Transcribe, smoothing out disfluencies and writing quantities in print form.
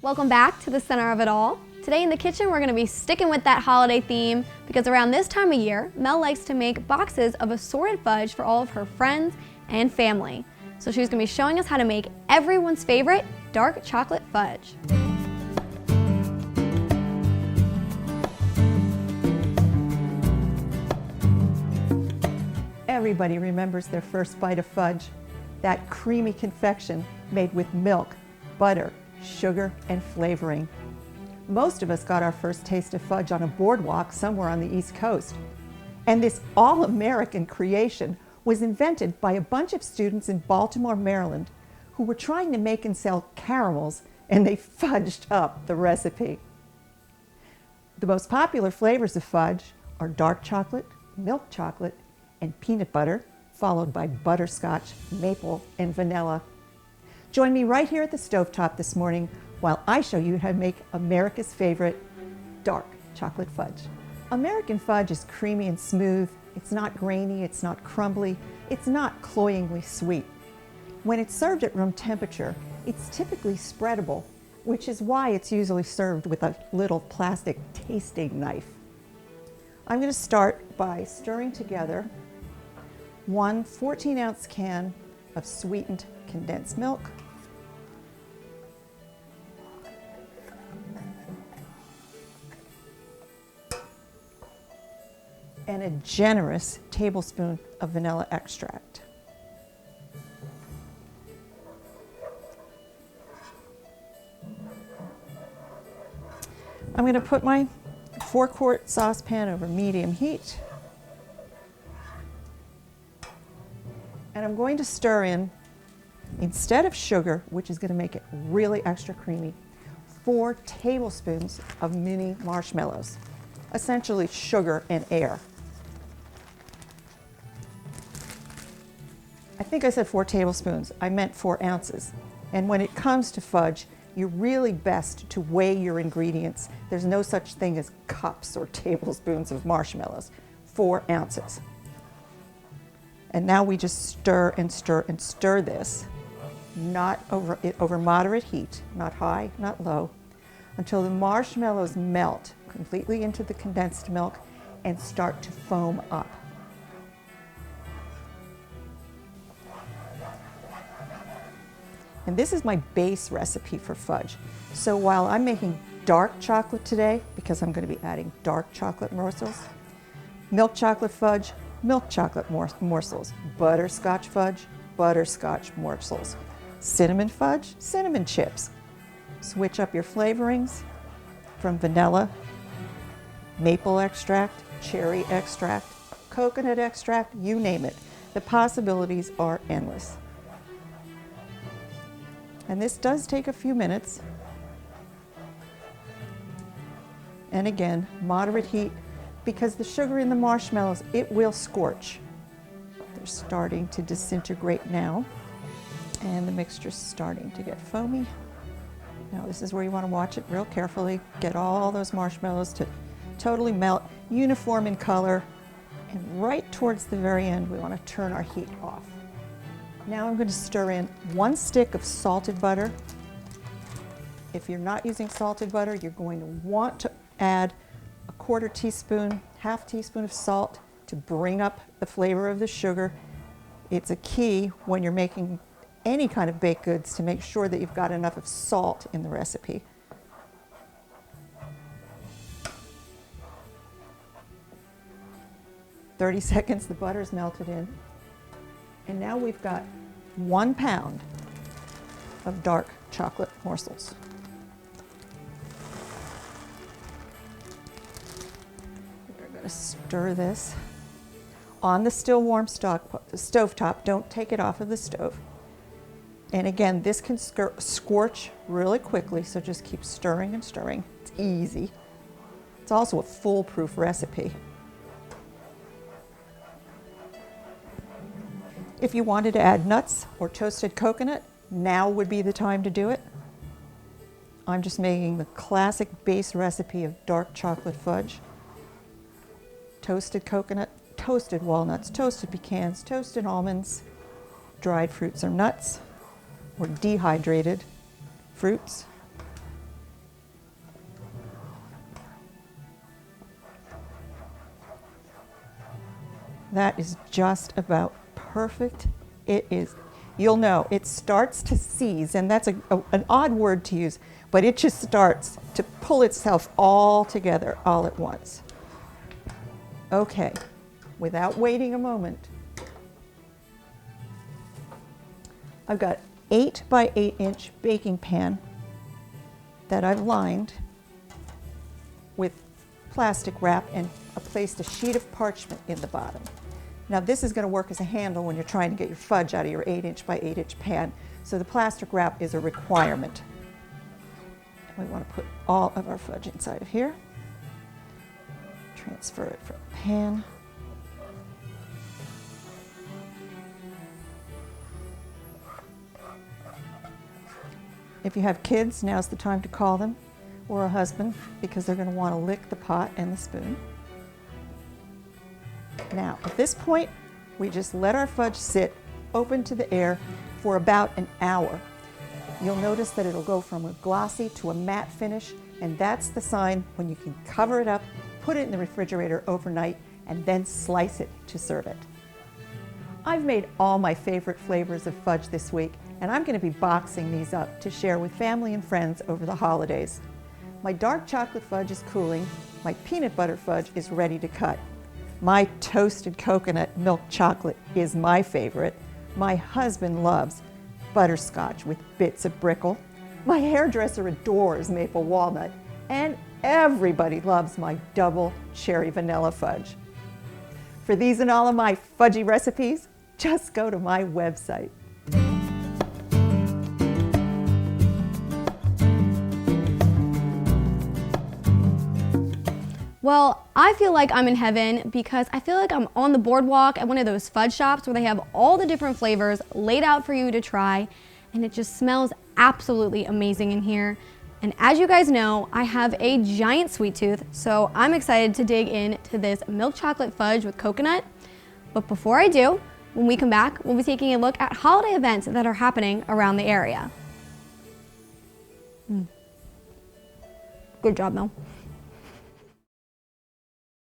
Welcome back to the center of it all. Today in the kitchen we're going to be sticking with that holiday theme because around this time of year, Mel likes to make boxes of assorted fudge for all of her friends and family. So she's going to be showing us how to make everyone's favorite dark chocolate fudge. Everybody remembers their first bite of fudge, that creamy confection made with milk, butter, sugar, and flavoring. Most of us got our first taste of fudge on a boardwalk somewhere on the East Coast. And this all-American creation was invented by a bunch of students in Baltimore, Maryland, who were trying to make and sell caramels, and they fudged up the recipe. The most popular flavors of fudge are dark chocolate, milk chocolate, and peanut butter, followed by butterscotch, maple, and vanilla. Join me right here at the stovetop this morning while I show you how to make America's favorite dark chocolate fudge. American fudge is creamy and smooth. It's not grainy, it's not crumbly, it's not cloyingly sweet. When it's served at room temperature, it's typically spreadable, which is why it's usually served with a little plastic tasting knife. I'm going to start by stirring together one 14-ounce can of sweetened condensed milk, and a generous tablespoon of vanilla extract. I'm going to put my 4-quart saucepan over medium heat. And I'm going to stir in, instead of sugar, which is going to make it really extra creamy, 4 tablespoons of mini marshmallows, essentially sugar and air. I think I said 4 tablespoons. I meant 4 ounces. And when it comes to fudge, you're really best to weigh your ingredients. There's no such thing as cups or tablespoons of marshmallows. 4 ounces. And now we just stir and stir and stir this, not over moderate heat, not high, not low, until the marshmallows melt completely into the condensed milk and start to foam up. And this is my base recipe for fudge. So while I'm making dark chocolate today, because I'm going to be adding dark chocolate morsels, milk chocolate fudge, milk chocolate morsels, butterscotch fudge, butterscotch morsels, cinnamon fudge, cinnamon chips. Switch up your flavorings from vanilla, maple extract, cherry extract, coconut extract, you name it. The possibilities are endless. And this does take a few minutes. And again, moderate heat, because the sugar in the marshmallows, it will scorch. They're starting to disintegrate now, and the mixture's starting to get foamy. Now this is where you want to watch it real carefully. Get all those marshmallows to totally melt, uniform in color, and right towards the very end, we want to turn our heat off. Now I'm going to stir in 1 stick of salted butter. If you're not using salted butter, you're going to want to add a 1/4 teaspoon, 1/2 teaspoon of salt to bring up the flavor of the sugar. It's a key when you're making any kind of baked goods to make sure that you've got enough of salt in the recipe. "30 seconds, the butter's melted in. And now we've got 1 pound of dark chocolate morsels. We're going to stir this on the still warm stovetop. Don't take it off of the stove. And again, this can scorch really quickly, so just keep stirring and stirring. It's easy. It's also a foolproof recipe. If you wanted to add nuts or toasted coconut, now would be the time to do it. I'm just making the classic base recipe of dark chocolate fudge. Toasted coconut, toasted walnuts, toasted pecans, toasted almonds, dried fruits or nuts, or dehydrated fruits, That is just about perfect. It is, you'll know, it starts to seize, and that's an odd word to use, but it just starts to pull itself all together all at once. Okay, without waiting a moment, I've got 8 by 8 inch baking pan that I've lined with plastic wrap and placed a sheet of parchment in the bottom. Now this is going to work as a handle when you're trying to get your fudge out of your 8 inch by 8 inch pan, so the plastic wrap is a requirement. And we want to put all of our fudge inside of here. Transfer it from the pan. If you have kids, now's the time to call them, or a husband, because they're going to want to lick the pot and the spoon. Now, at this point, we just let our fudge sit open to the air for about an hour. You'll notice that it'll go from a glossy to a matte finish, and that's the sign when you can cover it up, put it in the refrigerator overnight, and then slice it to serve it. I've made all my favorite flavors of fudge this week, and I'm going to be boxing these up to share with family and friends over the holidays. My dark chocolate fudge is cooling. My peanut butter fudge is ready to cut. My toasted coconut milk chocolate is my favorite. My husband loves butterscotch with bits of brickle. My hairdresser adores maple walnut. And everybody loves my double cherry vanilla fudge. For these and all of my fudgy recipes, just go to my website. Well, I feel like I'm in heaven because I feel like I'm on the boardwalk at one of those fudge shops where they have all the different flavors laid out for you to try, and it just smells absolutely amazing in here. And as you guys know, I have a giant sweet tooth, so I'm excited to dig into this milk chocolate fudge with coconut. But before I do, when we come back, we'll be taking a look at holiday events that are happening around the area. Good job, Mel.